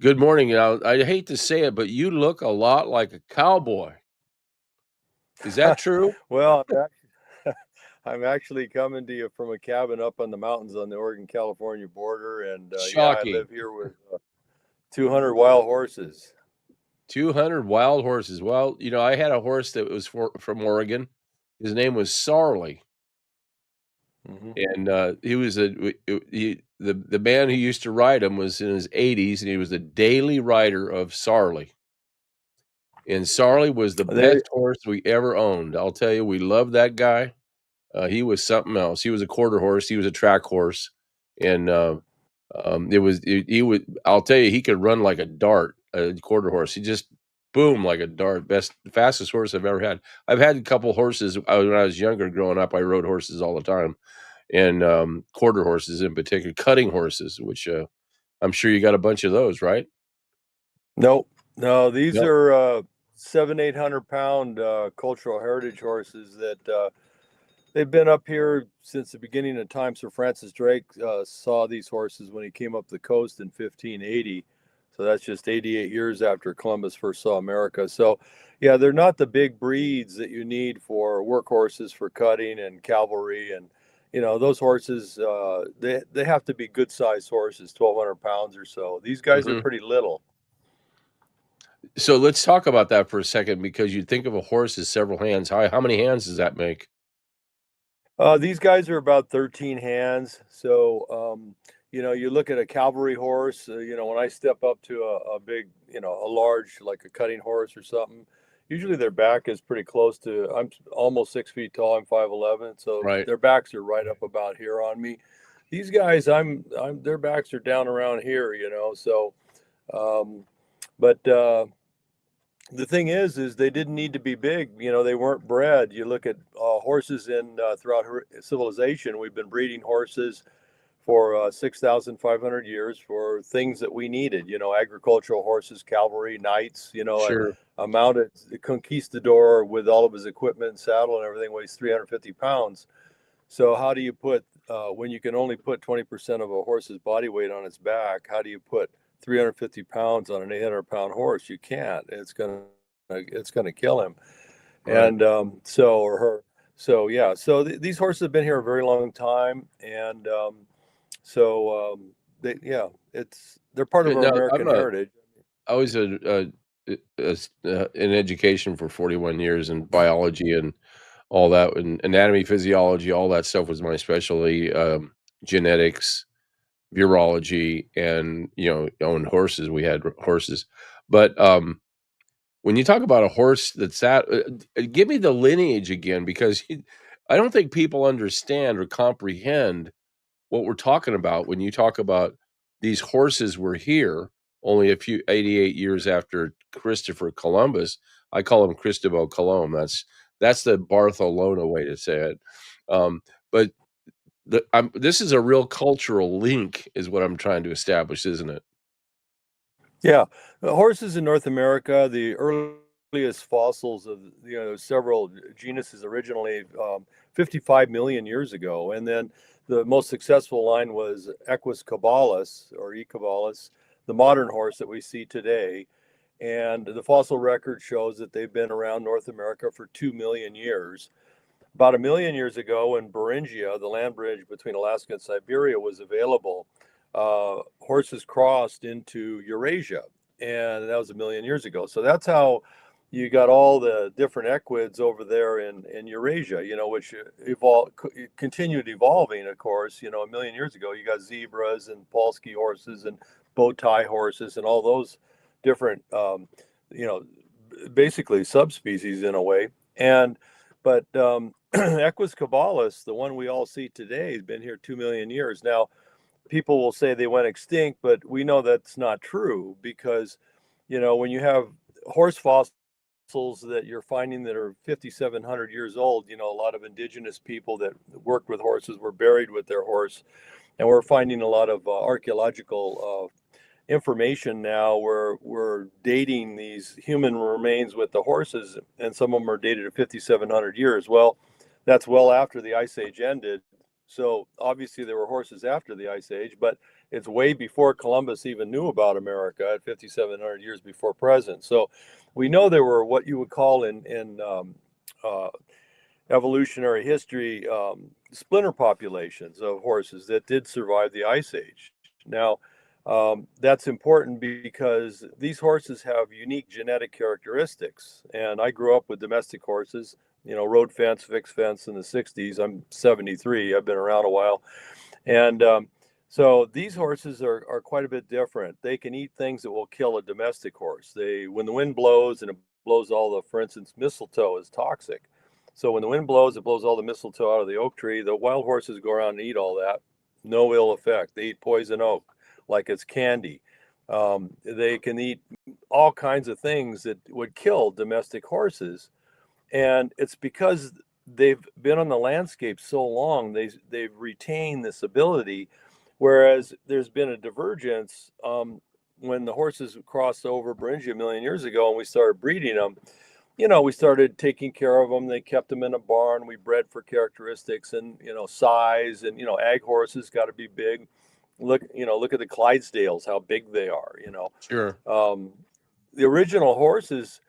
Good morning. I hate to say it, but you look a lot like a cowboy. Is that true? Well, I'm actually coming to you from a cabin up on the mountains on the Oregon-California border, and yeah, I Shocking. live here with 200 wild horses. 200 wild horses. Well, I had a horse that was from Oregon. His name was Sarley, Hmm. and he was the man who used to ride him was in his 80s, and he was the daily rider of Sarley. And Sarley was the There, best horse we ever owned. I'll tell you, we loved that guy. He was something else. He was a quarter horse. He was a track horse, and he would. I'll tell you, he could run like a dart. A quarter horse. He just boom like a dart. Fastest horse I've ever had. I've had a couple horses when I was younger. Growing up, I rode horses all the time, and quarter horses in particular, cutting horses, which I'm sure you got a bunch of those, right? no, no, these Yep. are 700-800 pound cultural heritage horses that they've been up here since the beginning of time. Sir Francis Drake saw these horses when he came up the coast in 1580. So that's just 88 years after Columbus first saw America. So, yeah, they're not the big breeds that you need for workhorses for cutting and cavalry. And, those horses, they have to be good sized horses, 1,200 pounds or so. These guys are Hmm. pretty little. So let's talk about that for a second, because you think of a horse as several hands. How many hands does that make? These guys are about 13 hands. So, you look at a cavalry horse, when I step up to a big, a large, like a cutting horse or something, usually their back is pretty close to, I'm almost 6 feet tall. I'm 5'11". So Right. their backs are right up about here on me. These guys, their backs are down around here, so, um, but, the thing is they didn't need to be big. They weren't bred. You look at horses in throughout civilization. We've been breeding horses for 6,500 years for things that we needed. Agricultural horses, cavalry, knights. Sure. A mounted conquistador with all of his equipment, saddle, and everything weighs 350 pounds. So how do you put when you can only put 20% of a horse's body weight on its back? How do you put 350 pounds on an 800-pound horse? You can't. It's gonna kill him. Right. And so or her. So yeah. So these horses have been here a very long time, and so they're part of our Now, American heritage. I was in education for 41 years in biology and all that, and anatomy, physiology, all that stuff was my specialty. Genetics, virology, and owned horses. We had horses, but when you talk about a horse give me the lineage again, because I don't think people understand or comprehend what we're talking about when you talk about these horses were here only 88 years after Christopher Columbus. I call him Cristobal Colon. That's the Barcelona way to say it. But this is a real cultural link, is what I'm trying to establish, isn't it? Yeah, the horses in North America, the earliest fossils of several genuses originally 55 million years ago, and then the most successful line was Equus caballus or E caballus, the modern horse that we see today. And the fossil record shows that they've been around North America for 2 million years. About a million years ago, when Beringia, the land bridge between Alaska and Siberia, was available, horses crossed into Eurasia, and that was a million years ago. So that's how you got all the different equids over there in Eurasia, which continued evolving, of course. A million years ago, you got zebras and Polsky horses and bow tie horses and all those different, you know, basically subspecies in a way. But Equus caballus, the one we all see today, has been here 2 million years. Now, people will say they went extinct, but we know that's not true because, when you have horse fossils that you're finding that are 5,700 years old, a lot of indigenous people that worked with horses were buried with their horse. And we're finding a lot of archaeological information now where we're dating these human remains with the horses, and some of them are dated at 5,700 years. Well, that's well after the Ice Age ended. So obviously there were horses after the Ice Age, but it's way before Columbus even knew about America, at 5,700 years before present. So we know there were what you would call in uh, evolutionary history splinter populations of horses that did survive the Ice Age. Now, that's important because these horses have unique genetic characteristics. And I grew up with domestic horses, road fence, fixed fence in the 60s. I'm 73, I've been around a while. And so these horses are quite a bit different. They can eat things that will kill a domestic horse. When the wind blows and it blows all the, for instance, mistletoe is toxic. So when the wind blows, it blows all the mistletoe out of the oak tree. The wild horses go around and eat all that. No ill effect. They eat poison oak like it's candy. They can eat all kinds of things that would kill domestic horses. And it's because they've been on the landscape so long, they've retained this ability. Whereas there's been a divergence when the horses crossed over Beringia a million years ago and we started breeding them. We started taking care of them. They kept them in a barn. We bred for characteristics and, size, and, ag horses got to be big. Look at the Clydesdales, how big they are, Sure. The original horses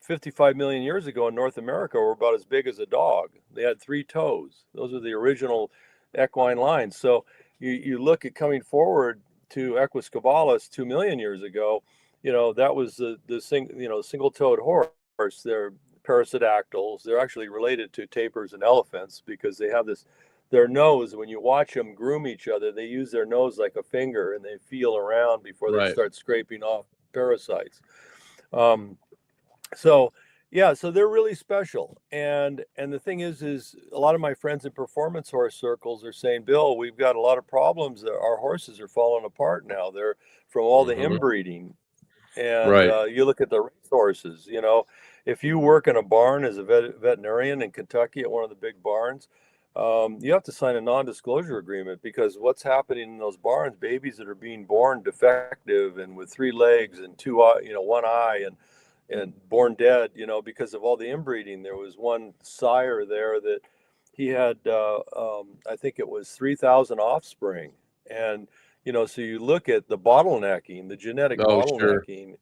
55 million years ago in North America were about as big as a dog. They had 3 toes. Those are the original equine lines. So you look at coming forward to Equuscabalis 2 million years ago, that was the single-toed horse. They're parasitactyls. They're actually related to tapirs and elephants because they have their nose. When you watch them groom each other, they use their nose like a finger and they feel around before they Right. start scraping off parasites. So yeah, so they're really special. And the thing is a lot of my friends in performance horse circles are saying, Bill, we've got a lot of problems. Our horses are falling apart now. They're from all the Mhm. inbreeding. And Right. you look at the race horses, if you work in a barn as a veterinarian in Kentucky at one of the big barns, you have to sign a non-disclosure agreement because what's happening in those barns, babies that are being born defective and with 3 legs and 2 one eye and born dead, because of all the inbreeding. There was one sire there that he had, I think it was 3,000 offspring. And, so you look at the bottlenecking, the genetic Oh, sure. bottlenecking.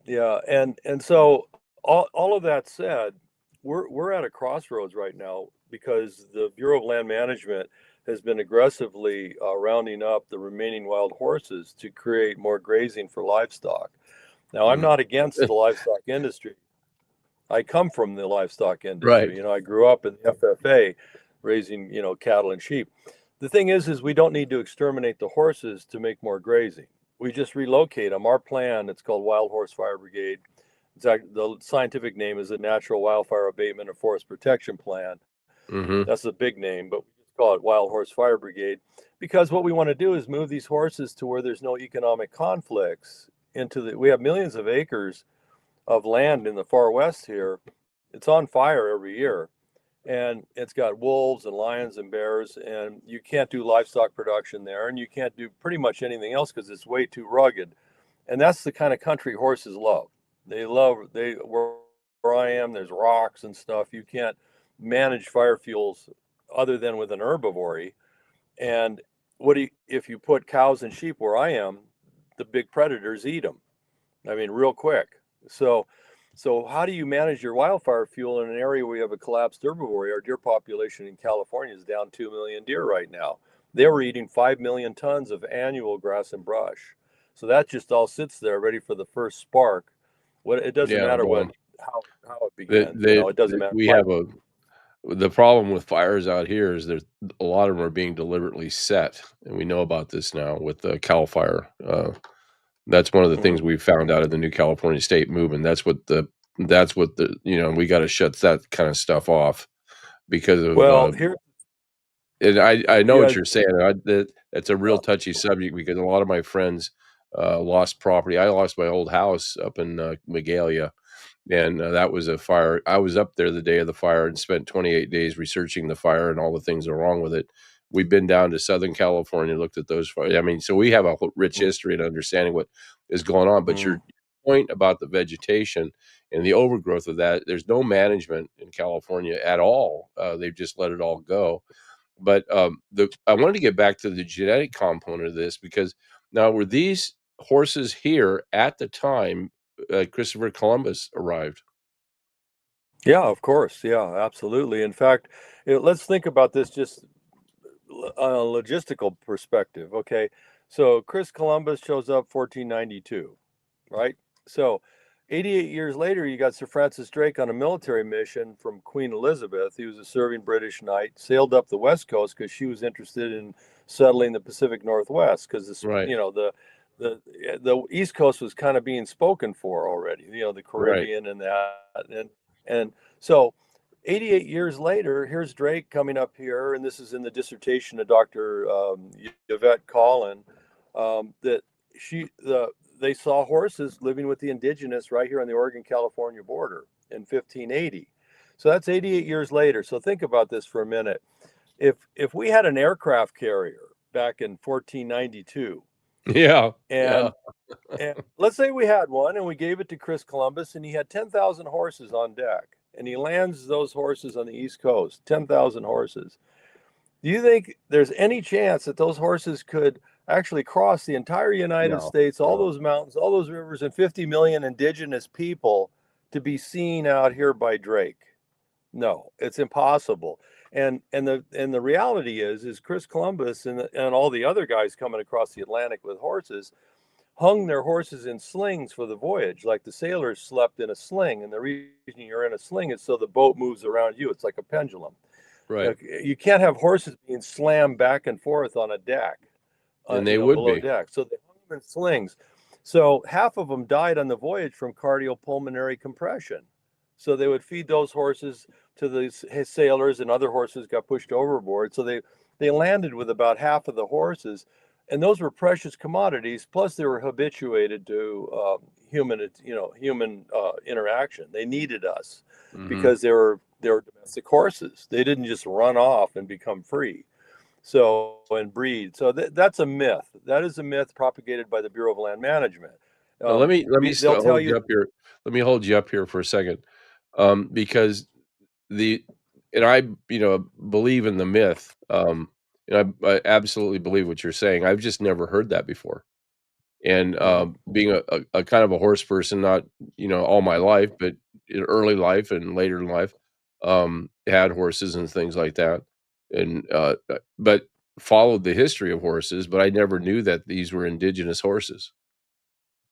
Yeah. And so all of that said, we're at a crossroads right now because the Bureau of Land Management has been aggressively rounding up the remaining wild horses to create more grazing for livestock. Now, I'm Mm. not against the livestock industry. I come from the livestock industry. Right. I grew up in the FFA raising, cattle and sheep. The thing is we don't need to exterminate the horses to make more grazing. We just relocate them. Our plan, it's called Wild Horse Fire Brigade. The scientific name is the Natural Wildfire Abatement and Forest Protection Plan. Mhm. That's the big name, but we just call it Wild Horse Fire Brigade because what we want to do is move these horses to where there's no economic conflicts we have millions of acres of land in the far west here. It's on fire every year, and it's got wolves and lions and bears, and you can't do livestock production there, and you can't do pretty much anything else because it's way too rugged. And that's the kind of country horses love. Where I am, there's rocks and stuff. You can't manage fire fuels other than with an herbivory. And if you put cows and sheep where I am, the big predators eat them. I mean, real quick. So, how do you manage your wildfire fuel in an area where you have a collapsed herbivory? Our deer population in California is down 2 million deer right now. They were eating 5 million tons of annual grass and brush. So that just all sits there ready for the first spark. It doesn't Yeah, matter well, how it they begins. they It doesn't matter. we have the problem with fires out here is there's a lot of them are being deliberately set, and we know about this now with the Cal Fire. That's one of the Mhm. things we found out of the new California state movement. That's what the we gotta shut that kinda stuff off because of, Well, here, and I know what yeah. you're saying. That's a real touchy subject because a lot of my friends, lost property. I lost my old house up in, Magalia, and, that was a fire. I was up there the day of the fire and spent 28 days researching the fire and all the things that are wrong with it. We've been down to Southern California, looked at those fires. I mean, so we have a rich history and understanding what is going on, but your Mhm. point about the vegetation and the overgrowth of that, there's no management in California at all. They've just let it all go. But I wanted to get back to the genetic component of this because now were these horses here at the time Christopher Columbus arrived? Yeah, of course. Yeah, absolutely. In fact, let's think about this just on a logistical perspective. Okay. So Chris Columbus shows up 1492, right? So 88 years later, you got Sir Francis Drake on a military mission from Queen Elizabeth. He was a serving British knight, sailed up the West Coast because she was interested in settling the Pacific Northwest because this, Right, the East Coast was kind of being spoken for already, the right. Caribbean and that. And so 88 years later, here's Drake coming up here, and this is in the dissertation of Dr. Yvette Collin, that they saw horses living with the indigenous right here on the Oregon-California border in 1580. So that's 88 years later. So think about this for a minute. If we had an aircraft carrier back in 1492, Yeah, yeah, and let's say we had one and we gave it to Chris Columbus and he had 10,000 horses on deck and he lands those horses on the East Coast, 10,000 horses. Do you think there's any chance that those horses could actually cross the entire United no, States, all no. those mountains, all those rivers, and 50 million indigenous people to be seen out here by Drake? No, it's impossible. And the reality is Chris Columbus and all the other guys coming across the Atlantic with horses hung their horses in slings for the voyage, like the sailors slept in a sling. And the reason you're in a sling is so the boat moves around you. It's like a pendulum. Right. You can't have horses being slammed back and forth on a deck, And they would below be. deck. So they hung them in slings. So half of them died on the voyage from cardiopulmonary compression. So they would feed those horses to the sailors, and other horses got pushed overboard. So they landed with about half of the horses, and those were precious commodities. Plus, they were habituated to human interaction. They needed us Mhm. because they were domestic horses. They didn't just run off and become free. So and breed. So that's a myth. That is a myth propagated by the Bureau of Land Management. Now let me They'll still tell hold you you, up here. Let me hold you up here for a second, because the and I, believe in the myth, and I absolutely believe what you're saying. I've just never heard that before. And, Mhm. being a kind of a horse person, not, all my life, but in early life and later in life, had horses and things like that, and, but followed the history of horses, but I never knew that these were indigenous horses.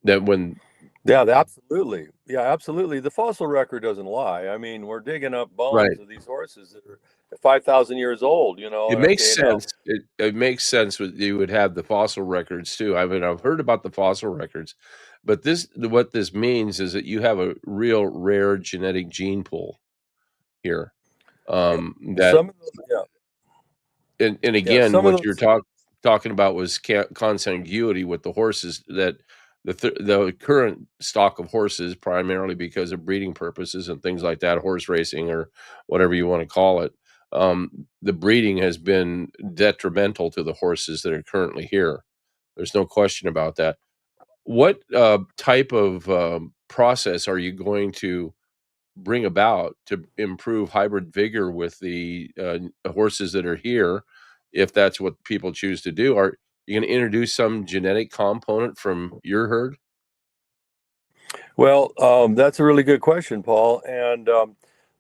That when Yeah, absolutely. Yeah, absolutely. The fossil record doesn't lie. I mean, we're digging up bones Right. of these horses that are 5,000 years old, It and makes okay, now, sense. It makes sense with you would have the fossil records too. I mean, I've heard about the fossil records, but what this means is that you have a real rare genetic gene pool here. yeah, That some of those, yeah, and yeah, again, some of what you're those, talking about was consanguinity with the horses that the current stock of horses, primarily because of breeding purposes and things like that, horse racing or whatever you want to call it, the breeding has been detrimental to the horses that are currently here. There's no question about that. What type of process are you going to bring about to improve hybrid vigor with the horses that are here, if that's what people choose to do? Are you going to introduce some genetic component from your herd? well, that's a really good question, Paul. And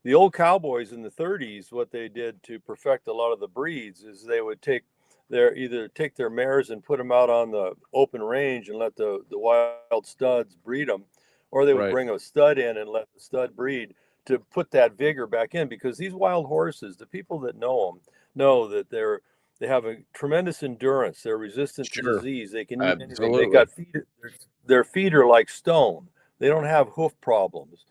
the old cowboys in the 30s, what they did to perfect a lot of the breeds is they would take their mares and put them out on the open range and let the wild studs breed them, or they would Right. bring a stud in and let the stud breed to put that vigor back in. Because these wild horses, the people that know them, know that they have a tremendous endurance. They're resistant to Sure. disease. They can eat anything. They Absolutely. got feet. Their feet are like stone. They don't have hoof problems.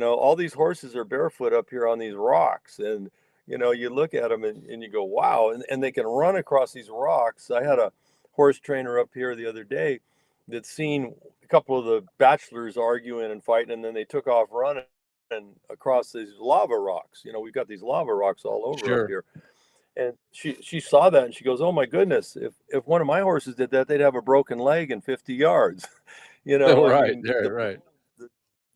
All these horses are barefoot up here on these rocks, and you look at them and you go, wow, and they can run across these rocks. I had a horse trainer up here the other day that seen a couple of the bachelors arguing and fighting, and then they took off running and across these lava rocks. We've got these lava rocks all over up Sure. here. And she saw that and she goes, "Oh my goodness! If one of my horses did that, they'd have a broken leg in 50 yards." I Right. mean, Right. Right.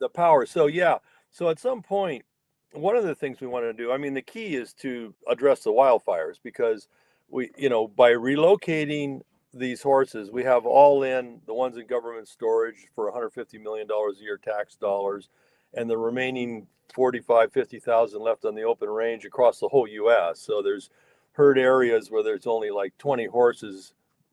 the power. So yeah. So at some point, one of the things we want to do, I mean, the key is to address the wildfires because by relocating these horses, we have all in the ones in government storage for $150 million a year tax dollars, and the remaining 45, 50,000 left on the open range across the whole US. So there's herd areas where there's only like 20 horses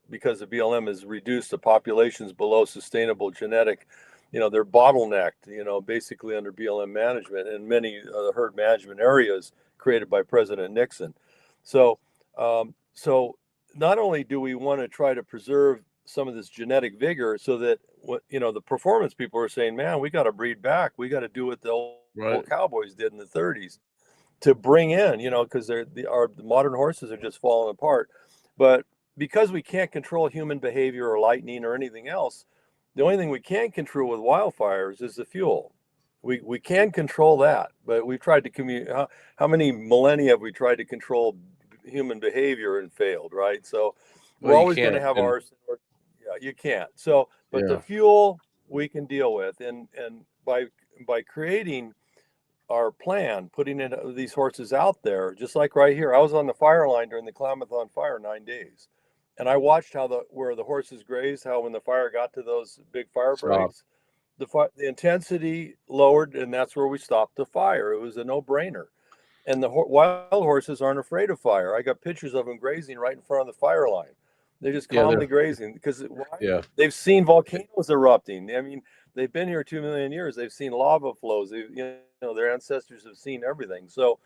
because the BLM has reduced the populations below sustainable genetic. They're bottlenecked, basically under BLM management in many herd management areas created by President Nixon. So not only do we want to try to preserve some of this genetic vigor so that the performance people are saying, man, we got to breed back. We got to do what the old Right. cowboys did in the 30s to bring in, because the modern horses are just falling apart. But because we can't control human behavior or lightning or anything else, the only thing we can control with wildfires is the fuel. We can control that, but we've tried to how many millennia have we tried to control human behavior and failed, right? So Well, we're you always going to can't, have and arson. Yeah, you can't. So, but the yeah, fuel we can deal with, and by creating our plan, putting these horses out there, just like right here. I was on the fire line during the Klamath on fire 9 days, and I watched where the horses grazed. How when the fire got to those big fire stop. breaks, the intensity lowered, and that's where we stopped the fire. It was a no-brainer. And the wild horses aren't afraid of fire. I got pictures of them grazing right in front of the fire line. They're just Yeah, calmly grazing because yeah. they've seen volcanoes erupting. I mean, they've been here 2 million years. They've seen lava flows. Their ancestors have seen everything. So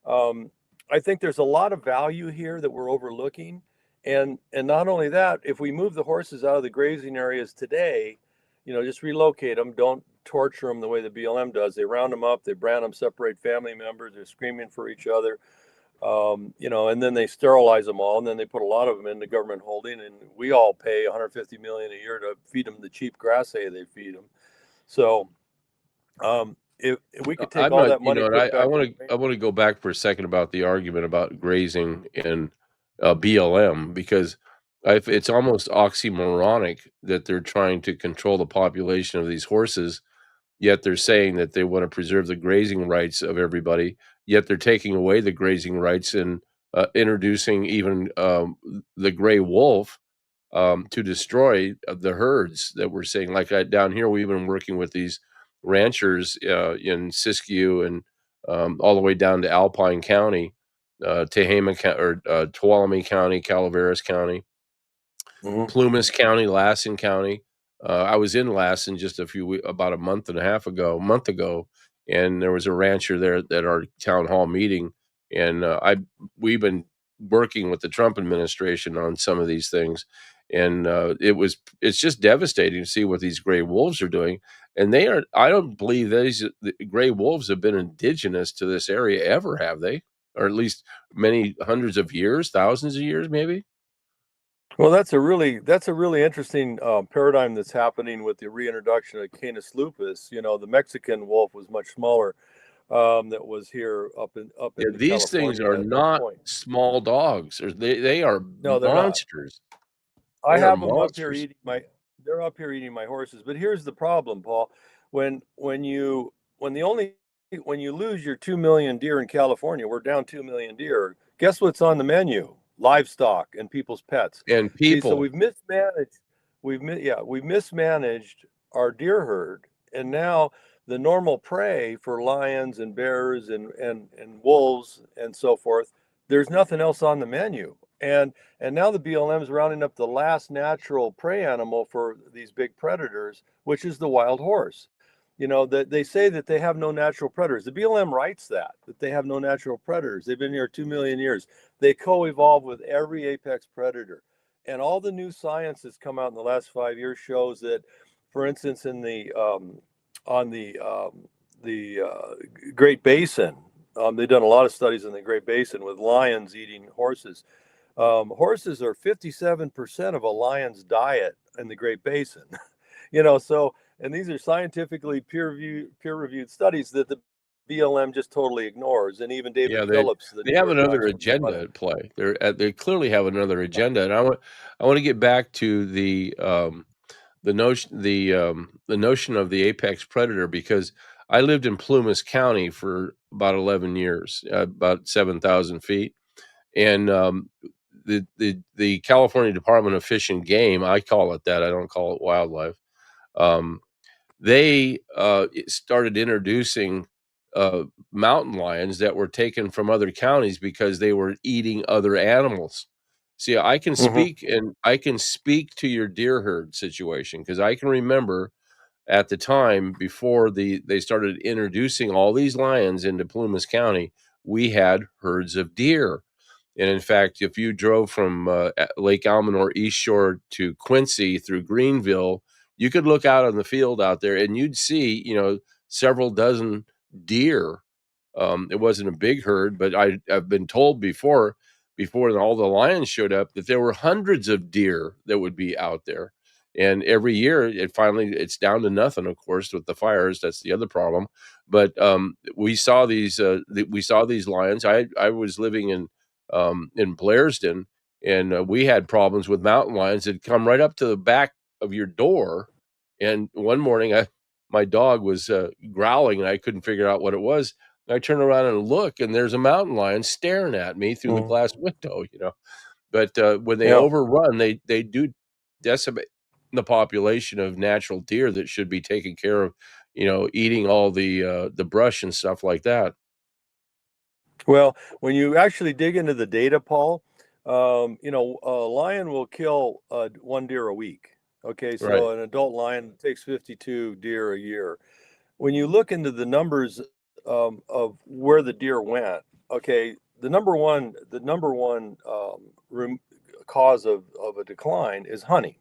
um, I think there's a lot of value here that we're overlooking. And not only that, if we move the horses out of the grazing areas today, just relocate them. Don't torture them the way the BLM does. They round them up, they brand them, separate family members. They're screaming for each other, and then they sterilize them all, and then they put a lot of them into government holding, and we all pay 150 million a year to feed them the cheap grass hay they feed them. So if we could take I'm all not, that money, and put it I back in want the to I want to go back for a second about the argument about grazing and BLM because it's almost oxymoronic that they're trying to control the population of these horses, yet they're saying that they want to preserve the grazing rights of everybody, yet they're taking away the grazing rights and introducing even the gray wolf to destroy the herds that we're seeing. Like down here, we've been working with these ranchers in Siskiyou and all the way down to Alpine County, Tuolumne County, Calaveras County, Mhm. Plumas County, Lassen County. I was in Lassen just about a month ago, and there was a rancher there at our town hall meeting, and we've been working with the Trump administration on some of these things, and it's just devastating to see what these gray wolves are doing, and they are. I don't believe the gray wolves have been indigenous to this area ever, have they? Or at least many hundreds of years, thousands of years, maybe. Well, that's a really interesting paradigm that's happening with the reintroduction of Canis lupus. The Mexican wolf was much smaller, that was here up Yeah, in these things California are at one not point. small dogs, or they are No, they're not. monsters. I They are have them up here monsters. eating my. They're up here eating my horses. But here's the problem, Paul. When you when the only when you lose your 2 million deer in California, we're down 2 million deer. Guess what's on the menu? Livestock and people's pets. And See, so people, we've mismanaged. We've mismanaged our deer herd, and now the normal prey for lions and bears and wolves and so forth. There's nothing else on the menu. And now the BLM is rounding up the last natural prey animal for these big predators, which is the wild horse. That they say that they have no natural predators. The BLM writes that they have no natural predators. They've been here 2 million years. They co-evolve with every apex predator. And all the new science that's come out in the last 5 years shows that, for instance, in the on the Great Basin, they've done a lot of studies in the Great Basin with lions eating horses. Horses are 57% of a lion's diet in the Great Basin. So, and these are scientifically peer reviewed studies that the BLM just totally ignores. And even David yeah, Phillips, the they New have York another Times agenda correspondent. at play. They clearly have another agenda, and I want to get back to the notion of the apex predator because I lived in Plumas County for about 11 years, about 7,000 feet, and the California Department of Fish and Game, I call it that, I don't call it wildlife. Um, they started introducing uh, mountain lions that were taken from other counties because they were eating other animals. See, Hmm. I can speak to your deer herd situation because I can remember at the time before they started introducing all these lions into Plumas County, we had herds of deer. And in fact, if you drove from Lake Almanor East Shore to Quincy through Greenville, you could look out on the field out there and you'd see, several dozen deer. It wasn't a big herd, but I've been told before all the lions showed up, that there were hundreds of deer that would be out there. And every year, it's down to nothing. Of course, with the fires, that's the other problem. But we saw these lions. I was living in Blairsden, and we had problems with mountain lions that come right up to the back of your door. And one morning, my dog was growling, and I couldn't figure out what it was. I turn around and look, and there's a mountain lion staring at me through the Hmm. glass window. But when they Yeah. overrun, they do decimate the population of natural deer that should be taken care of, eating all the brush and stuff like that. Well, when you actually dig into the data, Paul, a lion will kill one deer a week. Okay, Right. so an adult lion takes 52 deer a year. When you look into the numbers of where the deer went, okay, the number one cause of a decline is hunting.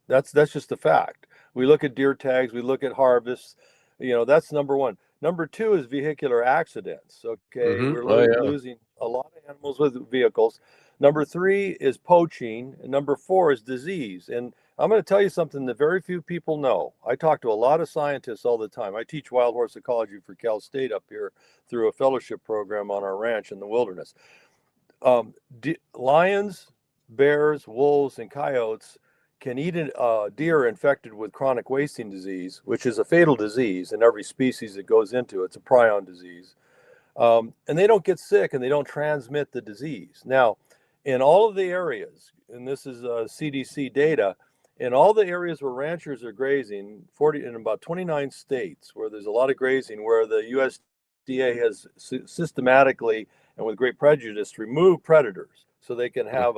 That's just a fact. We look at deer tags, we look at harvests. That's number one. Number two is vehicular accidents. Okay, Mhm. we're Oh, yeah. losing a lot of animals with vehicles. Number three is poaching, and number four is disease. And I'm going to tell you something that very few people know. I talk to a lot of scientists all the time. I teach wild horse ecology for Cal State up here through a fellowship program on our ranch in the wilderness. Lions, bears, wolves, and coyotes can eat a deer infected with chronic wasting disease, which is a fatal disease in every species that goes into it. It's a prion disease. And they don't get sick and they don't transmit the disease. Now, in all of the areas, and this is CDC data, in all the areas where ranchers are grazing, 40 in about 29 states where there's a lot of grazing, where the USDA has systematically and with great prejudice removed predators so they can Mm. have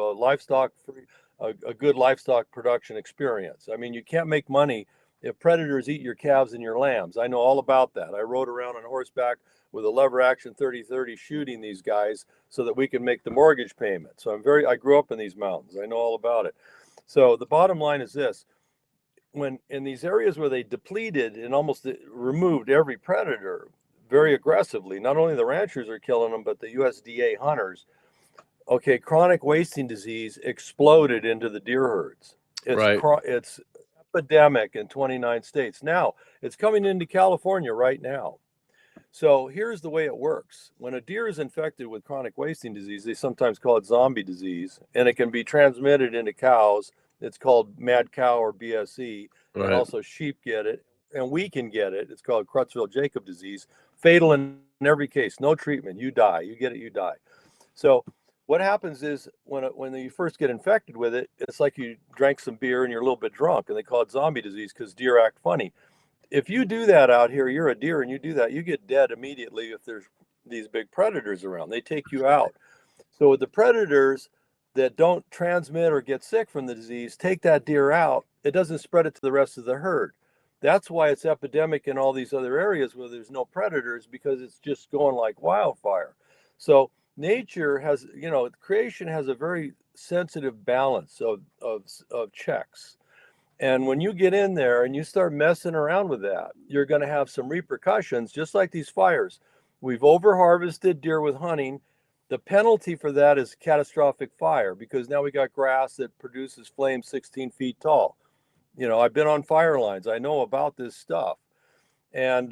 a good livestock production experience. I mean, you can't make money if predators eat your calves and your lambs. I know all about that. I rode around on horseback with a lever action 30-30 shooting these guys so that we can make the mortgage payment. So I grew up in these mountains. I know all about it. So the bottom line is this: when in these areas where they depleted and almost removed every predator very aggressively, not only the ranchers are killing them, but the USDA hunters. Okay, chronic wasting disease exploded into the deer herds. Right. It's epidemic in 29 states. Now, it's coming into California right now. So here's the way it works. When a deer is infected with chronic wasting disease, they sometimes call it zombie disease, and it can be transmitted into cows. It's called mad cow or BSE, and Right. also sheep get it, and we can get it. It's called Creutzfeldt-Jakob disease, fatal in every case. No treatment, you die. You get it, you die. So what happens is when you first get infected with it, it's like you drank some beer and you're a little bit drunk, and they call it zombie disease because deer act funny. If you do that out here, you're a deer and you do that, you get dead immediately if there's these big predators around. They take you out. So with the predators that don't transmit or get sick from the disease, take that deer out, it doesn't spread it to the rest of the herd. That's why it's epidemic in all these other areas where there's no predators, because it's just going like wildfire. So nature has, creation has a very sensitive balance of checks. And when you get in there and you start messing around with that, you're going to have some repercussions, just like these fires. We've overharvested deer with hunting. The penalty for that is catastrophic fire, because now we got grass that produces flames 16 feet tall. I've been on fire lines. I know about this stuff. And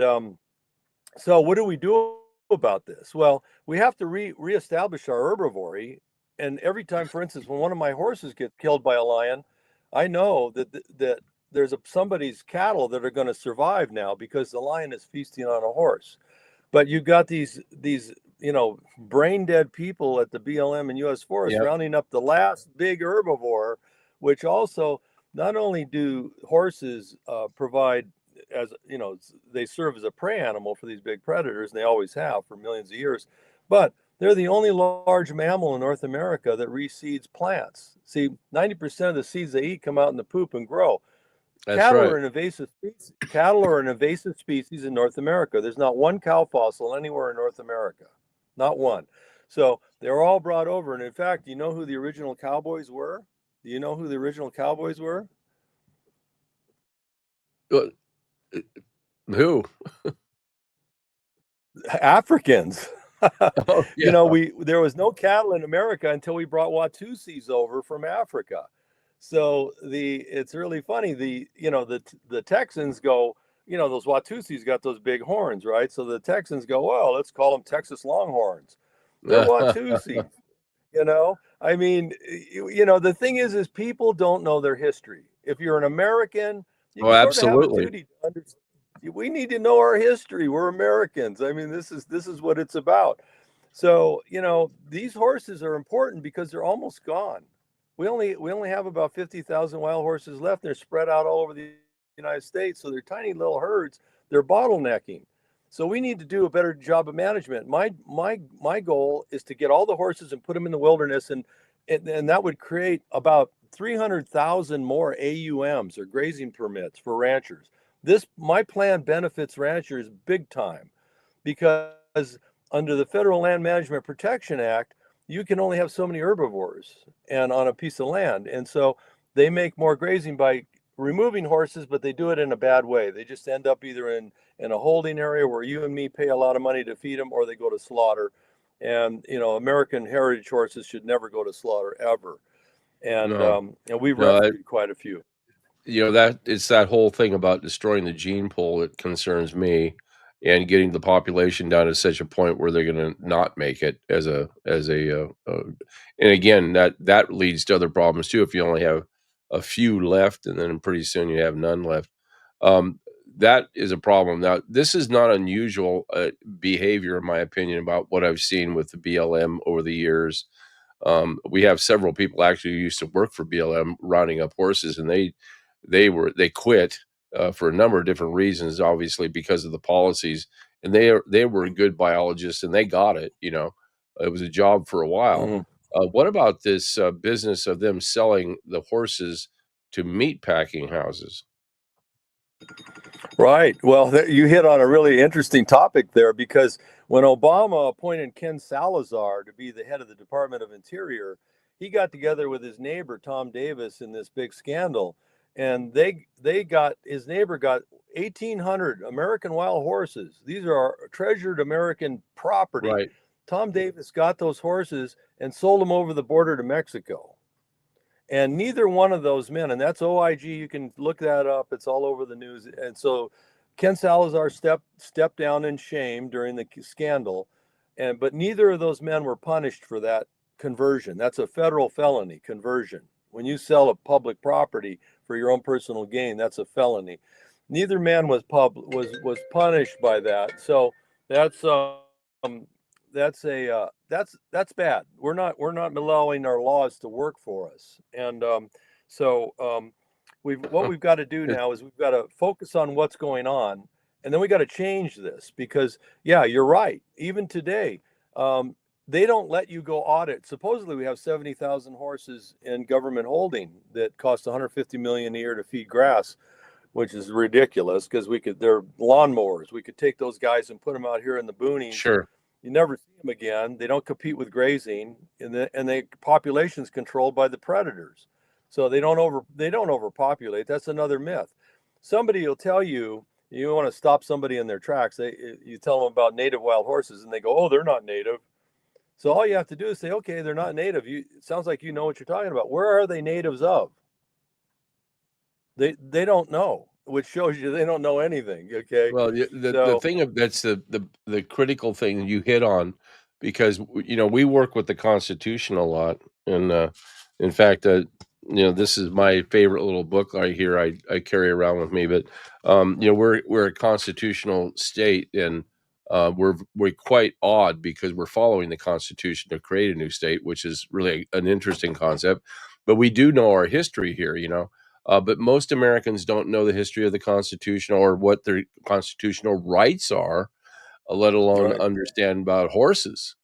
so what do we do about this? Well, we have to reestablish our herbivory. And every time, for instance, when one of my horses gets killed by a lion, I know that somebody's cattle that are going to survive now because the lion is feasting on a horse. But you've got these brain dead people at the BLM and U.S. Forest Yep, rounding up the last big herbivore, which also not only do horses provide, as they serve as a prey animal for these big predators, and they always have for millions of years, but they're the only large mammal in North America that reseeds plants. See, 90% of the seeds they eat come out in the poop and grow. that's Cattle right. are an invasive species. Cattle are an invasive species in North America. There's not one cow fossil anywhere in North America, not one. So they're all brought over. And in fact, do you know who the original cowboys were? Do you know who the original cowboys were? Uh, who? Africans. Oh, You yeah. know, there was no cattle in America until we brought Watusis over from Africa. So it's really funny. The Texans go, those Watusis got those big horns, right? So the Texans go, well, let's call them Texas Longhorns. They're Watusis. I mean, the thing is people don't know their history. If you're an American, you Oh, sort of have a absolutely. duty to understand. We need to know our history. We're Americans. I mean, this is what it's about. So, these horses are important because they're almost gone. We only have about 50,000 wild horses left. They're spread out all over the United States. So they're tiny little herds. They're bottlenecking. So we need to do a better job of management. My goal is to get all the horses and put them in the wilderness, and that would create about 300,000 more AUMs, or grazing permits, for ranchers. My plan benefits ranchers big time, because under the Federal Land Management Protection Act, you can only have so many herbivores and on a piece of land. And so they make more grazing by removing horses, but they do it in a bad way. They just end up either in a holding area where you and me pay a lot of money to feed them, or they go to slaughter. And American heritage horses should never go to slaughter ever. And No, we've no, rescued quite a few. that it's that whole thing about destroying the gene pool that concerns me, and getting the population down to such a point where they're gonna not make it and again, that leads to other problems too if you only have a few left, and then pretty soon you have none left. Um, that is a problem. Now, this is not unusual, behavior, in my opinion, about what I've seen with the BLM over the years. We have several people actually who used to work for BLM rounding up horses, and they quit for a number of different reasons, obviously because of the policies. And they were good biologists, and they got it. It was a job for a while. Mhm. What about this business of them selling the horses to meat packing houses? Right. Well, you hit on a really interesting topic there, because when Obama appointed Ken Salazar to be the head of the Department of Interior, he got together with his neighbor Tom Davis in this big scandal, and his neighbor got 1,800 American wild horses. These are our treasured American property. Right. Tom Davis got those horses and sold them over the border to Mexico. And neither one of those men, and that's OIG, you can look that up, it's all over the news. And so Ken Salazar stepped down in shame during the scandal, but neither of those men were punished for that conversion. That's a federal felony, conversion. When you sell a public property for your own personal gain, that's a felony. Neither man was punished by that. So that's that's bad. We're not allowing our laws to work for us. And we've got to do It- now is we've got to focus on what's going on, and then we got to change this, because yeah, you're right. Even today, they don't let you go audit. Supposedly, we have 70,000 horses in government holding that cost 150 million a year to feed grass, which is ridiculous, because they're lawnmowers. We could take those guys and put them out here in the boonies. Sure. You never see them again. They don't compete with grazing, and the population's controlled by the predators. So they don't overpopulate. That's another myth. Somebody will tell you, you want to stop somebody in their tracks. You tell them about native wild horses, and they go, "Oh, they're not native." So all you have to do is say, "Okay, they're not native." It sounds like you know what you're talking about. Where are they natives of? They don't know, which shows you they don't know anything. Okay, Well, the so thing that's the critical thing you hit on, because we work with the Constitution a lot, and in fact, this is my favorite little book right here. I carry around with me, but we're a constitutional state, and we're quite odd because we're following the Constitution to create a new state, which is really an interesting concept. But we do know our history here, but most Americans don't know the history of the Constitution or what their constitutional rights are, let alone Right. understand about horses.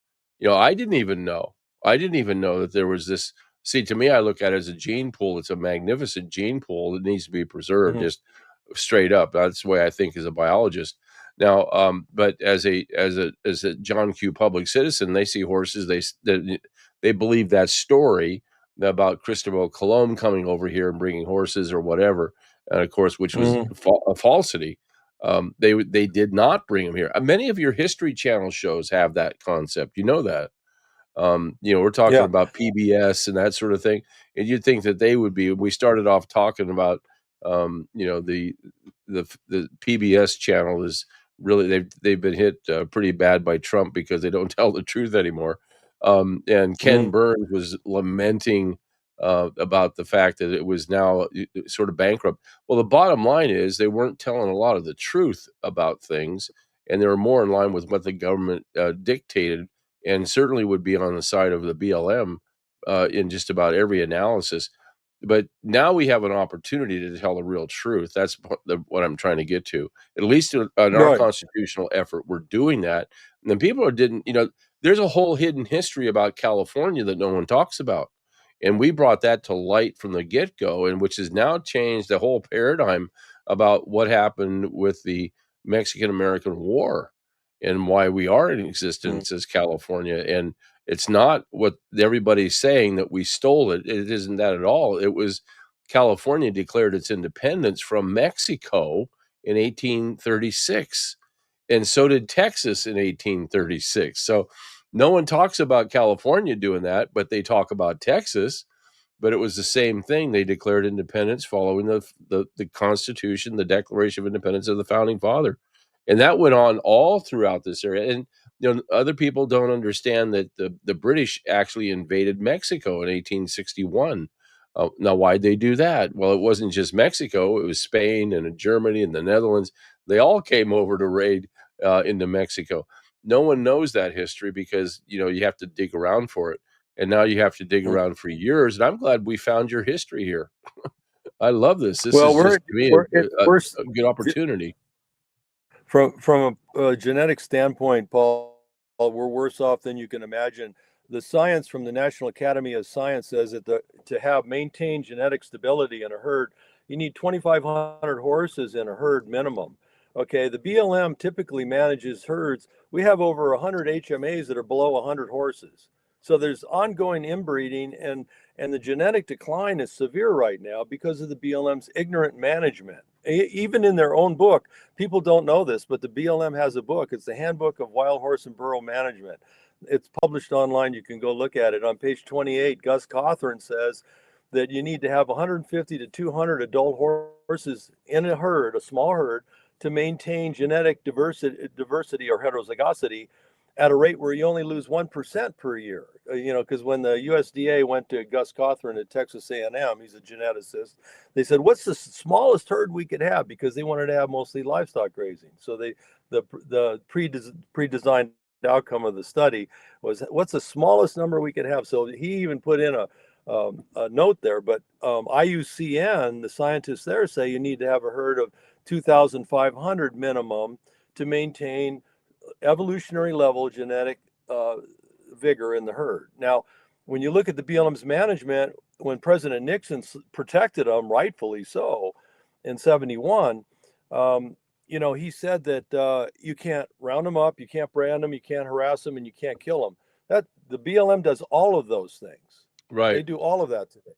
I didn't even know. I didn't even know that there was this. See, to me, I look at it as a gene pool. It's a magnificent gene pool that needs to be preserved, Mhm. just straight up. That's the way I think as a biologist. Now, but as a John Q. public citizen, they see horses. They believe that story about Christopher Colomb coming over here and bringing horses or whatever, and of course, which was Mhm. a falsity. They did not bring them here. Many of your History Channel shows have that concept. You know that. We're talking Yeah. about PBS and that sort of thing, and you'd think that they would be. We started off talking about, the PBS channel is really they've been hit pretty bad by Trump because they don't tell the truth anymore. And Ken Mhm. Burns was lamenting about the fact that it was now sort of bankrupt. Well, the bottom line is they weren't telling a lot of the truth about things, and they were more in line with what the government dictated, and certainly would be on the side of the BLM in just about every analysis. But now we have an opportunity to tell the real truth. That's what I'm trying to get to. At least in our Right. constitutional effort, we're doing that. And then people didn't, there's a whole hidden history about California that no one talks about. And we brought that to light from the get go, and which has now changed the whole paradigm about what happened with the Mexican American War and why we are in Mhm. existence as California. And it's not what everybody's saying that we stole it. It isn't that at all. It was California declared its independence from Mexico in 1836. And so did Texas in 1836. So no one talks about California doing that, but they talk about Texas. But it was the same thing. They declared independence following the Constitution, the Declaration of Independence of the Founding Father, and that went on all throughout this area. And other people don't understand that the British actually invaded Mexico in 1861. Now, why'd they do that? Well, it wasn't just Mexico; it was Spain and Germany and the Netherlands. They all came over to raid into Mexico. No one knows that history because you have to dig around for it. And now you have to dig Mhm. around for years, and I'm glad we found your history here. I love this. This Well, is just, to me, a good ge- opportunity. from a genetic standpoint, Paul, we're worse off than you can imagine. The science from the National Academy of Science says that to have maintained genetic stability in a herd, you need 2,500 horses in a herd minimum. Okay, the BLM typically manages herds. We have over 100 HMAs that are below 100 horses. So there's ongoing inbreeding, and the genetic decline is severe right now because of the BLM's ignorant management. Even in their own book, people don't know this, but the BLM has a book. It's the Handbook of Wild Horse and Burro Management. It's published online. You can go look at it. On page 28, Gus Cawthorn says that you need to have 150 to 200 adult horses in a herd, a small herd, to maintain genetic diversity or heterozygosity at a rate where you only lose 1% per year. Because when the USDA went to Gus Cawthorn at Texas A&M, he's a geneticist, they said, "What's the smallest herd we could have?" Because they wanted to have mostly livestock grazing. So the pre-designed outcome of the study was, what's the smallest number we could have? So he even put in a note there. But IUCN, the scientists there say you need to have a herd of 2,500 minimum to maintain evolutionary level genetic uh, vigor in the herd. Now, when you look at the BLM's management, when President Nixon protected them, rightfully so, in 71, he said that you can't round them up, you can't brand them, you can't harass them, and you can't kill them. That the BLM does all of those things. They Right. do all of that today.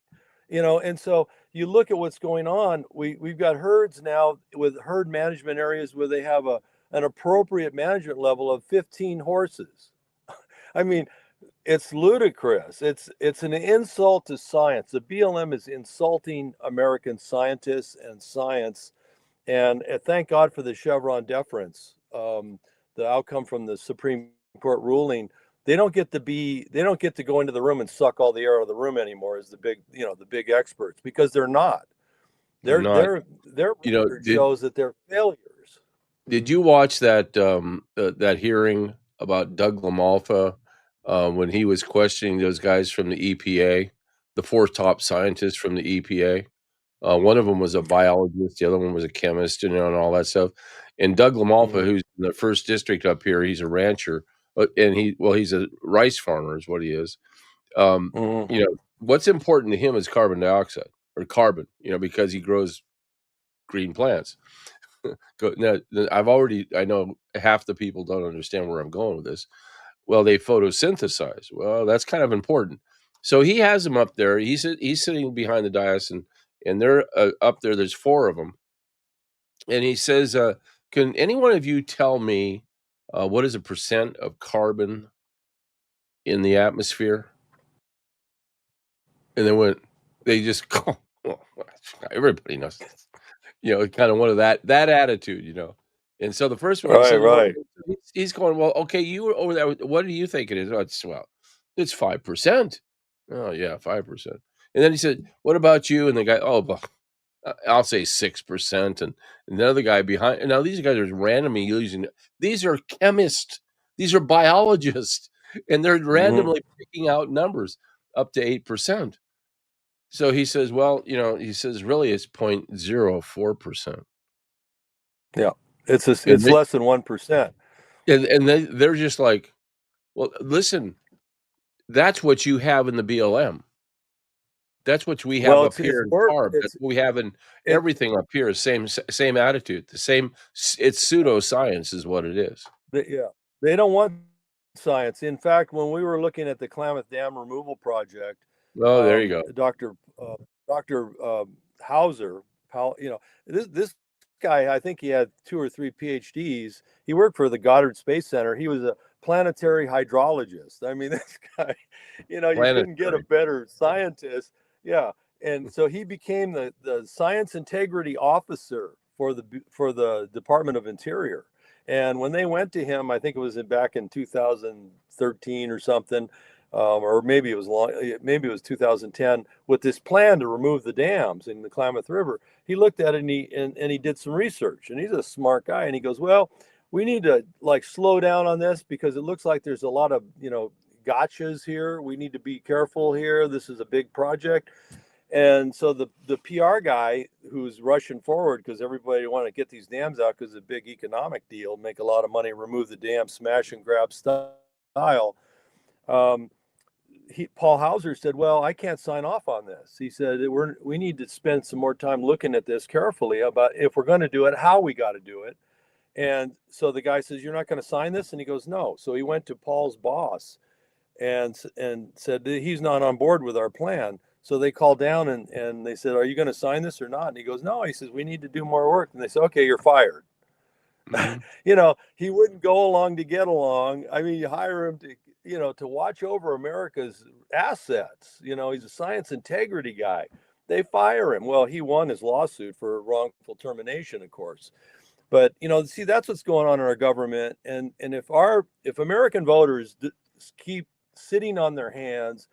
And so you look at what's going on. We've got herds now with herd management areas where they have an appropriate management level of 15 horses. I mean, it's ludicrous. It's an insult to science. The BLM is insulting American scientists and science. And thank God for the Chevron deference. The outcome from the Supreme Court ruling they don't get to go into the room and suck all the air out of the room anymore as the big experts, because they're not. They're not. Their You know, record shows that they're failures. did you watch that hearing about Doug LaMalfa, when he was questioning those guys from the EPA, the 4 top scientists from the EPA? One of them was a biologist, the other one was a chemist, and all that stuff. And Doug LaMalfa, Mhm, who's in the 1st district up here, he's a rancher, and he's a rice farmer is what he is. Um, mhm. what's important to him is carbon dioxide or carbon, because he grows green plants. Now, I know half the people don't understand where I'm going with this. Well, they photosynthesize. Well, that's kind of important. So he has them up there. He's sitting behind the dais, and they're up there. There's 4 of them, and he says, "Can any one of you tell me what is a percent of carbon in the atmosphere?" And they just go, "Well, everybody knows this." Kinda one of that attitude. And so the first one Right, says, "Well," right. he's going, "Well, okay, you were over there, what do you think it is?" "Oh, it's 5%." "Oh, yeah, 5%." And then he said, "What about you?" And the guy, "Oh, well, I'll say 6%." And the other guy behind, and now these guys are randomly using, these are chemists, these are biologists, and they're Mhm. randomly picking out numbers up to 8%. So he says, "Well," he says, "really, it's 0.04%." Yeah. And It's less than 1%. they're just like, "Well, listen, that's what you have in the BLM. That's what we have Well, up here in CARB. That's what we have in it everything up here, same attitude, the same it's pseudoscience is what it is." yeah. They don't want science. In fact, when we were looking at the Klamath Dam removal project, Oh, there you go. Dr. Hauser, this guy, I think he had 2 or 3 PhDs. He worked for the Goddard Space Center. He was a planetary hydrologist. I mean, this guy, you couldn't get a Planetary. better scientist. Yeah. And so he became the science integrity officer for the Department of Interior. And when they went to him, I think it was back in 2013 or something, or maybe it was 2010, with this plan to remove the dams in the Klamath River. He looked at it and he did some research, and he's a smart guy. And he goes, "Well, we need to like slow down on this because it looks like there's a lot of gotchas here. We need to be careful here. This is a big project." And so the PR guy who's rushing forward because everybody want to get these dams out because it's a big economic deal, make a lot of money, remove the dam, smash and grab style. Um, Paul Hauser said, "Well, I can't sign off on this." He said, we need to spend some more time looking at this carefully about if we're going to do it, how we got to do it." And so the guy says, "You're not going to sign this?" And he goes, "No." So he went to Paul's boss and said that he's not on board with our plan. So they called down and they said, "Are you going to sign this or not?" And he goes, "No." He says, "We need to do more work." And they said, "Okay, you're fired." Mhm. He wouldn't go along to get along. I mean, you hire him to watch over America's assets. He's a science integrity guy. They fire him. Well, he won his lawsuit for wrongful termination, of course. But see, that's what's going on in our government. And if American voters keep sitting on their hands,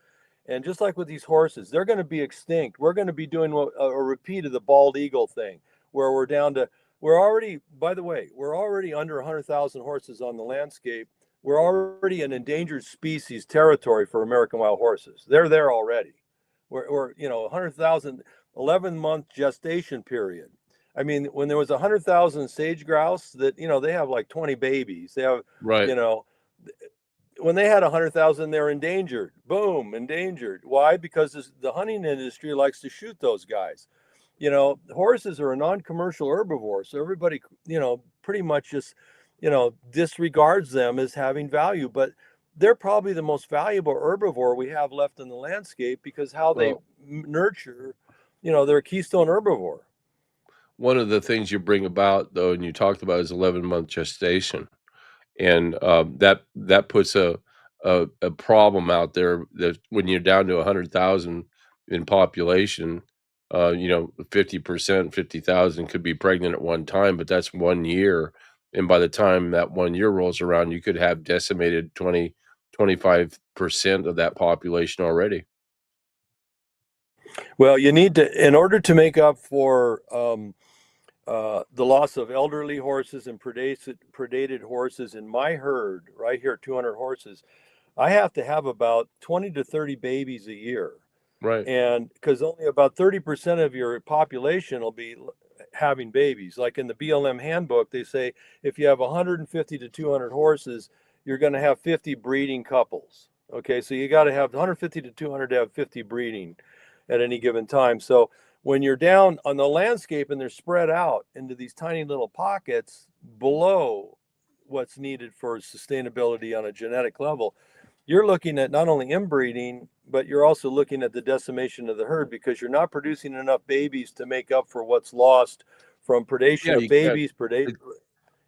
and just like with these horses, they're going to be extinct. We're going to be doing a repeat of the bald eagle thing, where we're already, by the way, we're already under 100,000 horses on the landscape. We're already an endangered species territory for American wild horses. They're there already. We're 100,000, 11-month gestation period. I mean, when there was 100,000 sage grouse that, they have like 20 babies. They have, Right. you know, when they had 100,000, they're endangered. Boom, endangered. Why? Because the hunting industry likes to shoot those guys. Horses are a non-commercial herbivore, so everybody, pretty much just, disregards them as having value. But they're probably the most valuable herbivore we have left in the landscape because how they Well, nurture, they're a keystone herbivore. one of the things you bring about, though, and you talked about is 11-month gestation. And, that puts a problem out there that when you're down to 100,000 in population, 50%, 50,000 could be pregnant at one time, but that's 1 year, and by the time that 1 year rolls around, you could have decimated 20, 25% of that population already. Well, you need to, in order to make up for the loss of elderly horses and predated horses in my herd, right here, 200 horses, I have to have about 20 to 30 babies a year. Right. And because only about 30% of your population will be having babies. Like in the BLM handbook, they say if you have 150 to 200 horses, you're going to have 50 breeding couples. Okay, so you got to have 150 to 200 to have 50 breeding at any given time. So when you're down on the landscape and they're spread out into these tiny little pockets below what's needed for sustainability on a genetic level, you're looking at not only inbreeding, but you're also looking at the decimation of the herd because you're not producing enough babies to make up for what's lost from predation Yeah, of you can't. babies,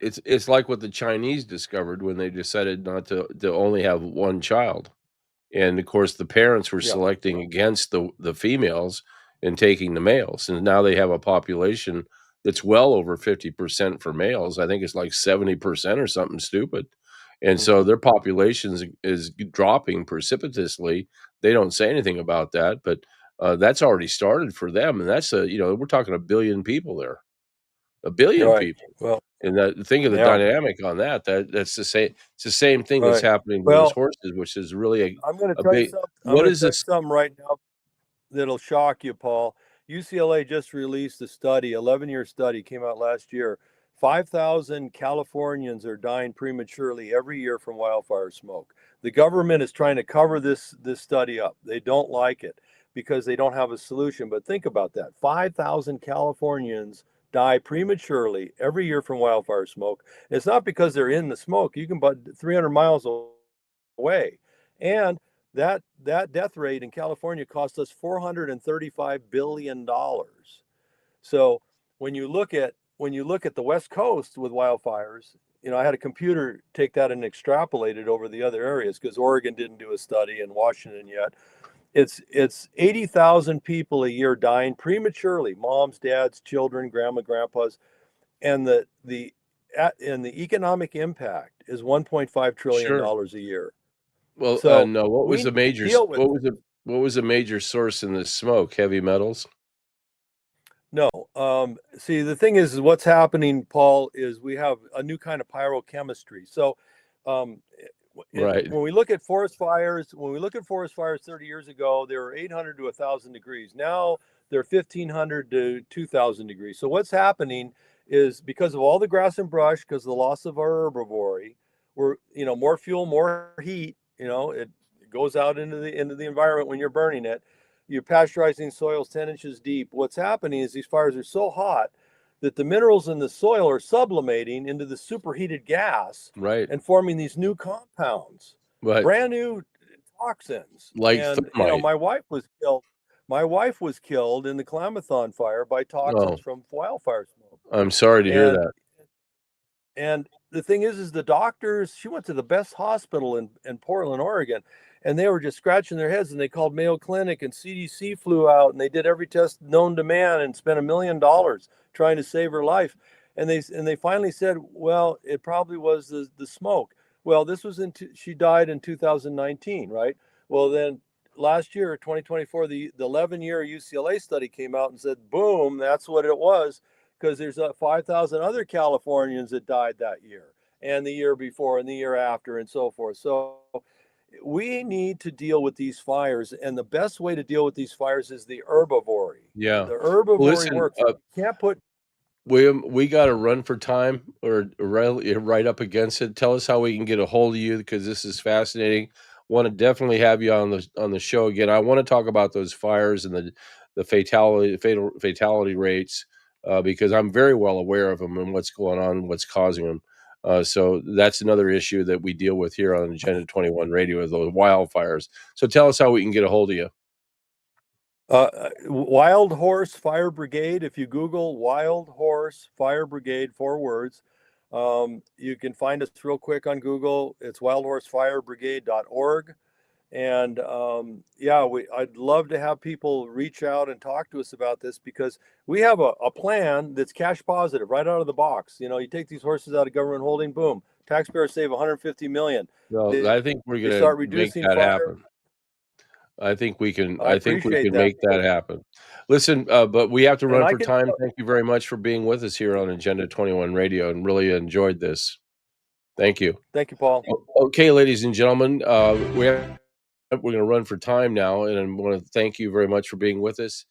It's like what the Chinese discovered when they decided not to only have one child. And of course, the parents were yeah. selecting against the females and taking the males. And now they have a population that's well over 50% for males. I think it's like 70% or something stupid. And so Mhm. their population is dropping precipitously. They don't say anything about that, but that's already started for them. And that's we're talking a billion people there, a billion Right. people. Well, And that think of the yeah. dynamic on that. That's the same. It's the same thing that's Right. happening to those Well, horses, which is really I'm going to a tell you big. something. I'm What going to is tell you this? something right now that'll shock you, Paul. UCLA just released a study, 11-year study, came out last year. 5,000 Californians are dying prematurely every year from wildfire smoke. The government is trying to cover this study up. They don't like it because they don't have a solution. But think about that. 5,000 Californians die prematurely every year from wildfire smoke. It's not because they're in the smoke. You can but 300 miles away. And that death rate in California cost us $435 billion. So when you look at the West Coast with wildfires, I had a computer take that and extrapolate it over the other areas because Oregon didn't do a study and Washington yet. It's 80,000 people a year dying prematurely, moms, dads, children, grandma, grandpas, and the economic impact is 1.5 trillion Sure. dollars a year. Well, So no. What we was need the to major? deal with it. What was a major source in this smoke? Heavy metals. No, see, the thing is what's happening, Paul, is we have a new kind of pyrochemistry. So, um, Right. when we look at forest fires 30 years ago, they were 800 to 1,000 degrees. Now they're 1,500 to 2,000 degrees. So what's happening is because of all the grass and brush, because of the loss of our herbivory, we're more fuel, more heat. It goes out into the environment when you're burning it. You're pasteurizing soils 10 inches deep. What's happening is these fires are so hot that the minerals in the soil are sublimating into the superheated gas Right. and forming these new compounds, But brand new toxins. like And thermite. my wife was killed. My wife was killed in the Klamathon fire by toxins Oh, from wildfire smoke. I'm sorry to hear And that. and the thing is the doctors, she went to the best hospital in Portland, Oregon, and they were just scratching their heads and they called Mayo Clinic and CDC flew out and they did every test known to man and spent $1 million trying to save her life. And they finally said, well, it probably was the smoke. Well, she died in 2019, right? Well, then last year, 2024, the 11-year UCLA study came out and said, boom, that's what it was because there's 5,000 other Californians that died that year and the year before and the year after and so forth. So we need to deal with these fires, and the best way to deal with these fires is the herbivory. Yeah. The Well, herbivory listen, works. You can't put William, we got to run for time or right up against it. Tell us how we can get a hold of you because this is fascinating. Want to definitely have you on the show again. I want to talk about those fires and the fatality rates because I'm very well aware of them and what's going on, what's causing them. So that's another issue that we deal with here on Agenda 21 Radio is those wildfires. So tell us how we can get a hold of you. Wild Horse Fire Brigade. If you Google Wild Horse Fire Brigade, 4 words, you can find us real quick on Google. It's WildHorseFireBrigade.org. And yeah, I'd love to have people reach out and talk to us about this because we have a plan that's cash positive right out of the box. You take these horses out of government holding, boom, taxpayers save 150 million. Well, I think we're They gonna start make reducing that fire. happen. I think we can I I think we appreciate can that, make that happen. Listen, but we have to and run I for can. time. Thank you very much for being with us here on Agenda 21 Radio, and really enjoyed this. Thank you. Thank you, Paul. Okay, ladies and gentlemen, we're gonna run for time now, and I wanna thank you very much for being with us.